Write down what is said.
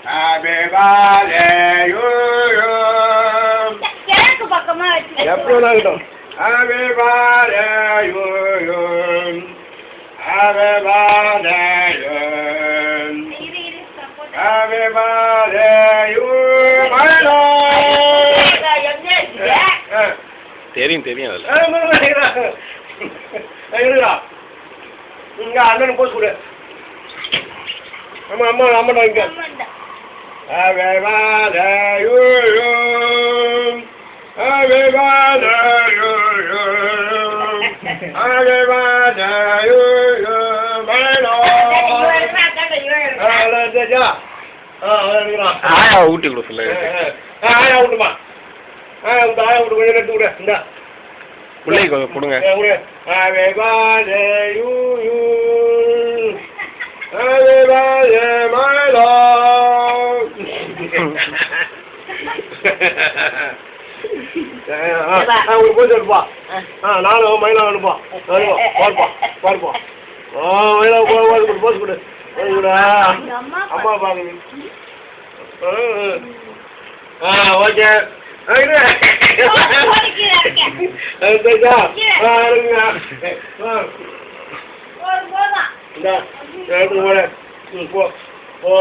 Happy birthday to you. கிழக்கு பக்கமா வச்சு எப்போ Happy birthday to you. Happy birthday to you. Happy birthday to my Lord. தெரியும் அதில் இங்க அண்ணன் போஸ் கொடு அம்மா இங்க Happy birthday to you. Happy birthday to you. Happy birthday to you, my Lord. ஆயா ஊட்டி கொடு சொல்ல ஆயா விட்டுமா ஆயா விட்டு கொஞ்சம் எடுத்து விட இந்த பிள்ளைக்கு கொடுங்க Happy birthday to you. Happy birthday, my Lord. உங்களுக்கு போய் சொல்லுப்பா நானும் மயிலா அனுப்பா பாருப்பா மயிலா போஸ் கொடு அம்மா பாருங்க ஓகே போ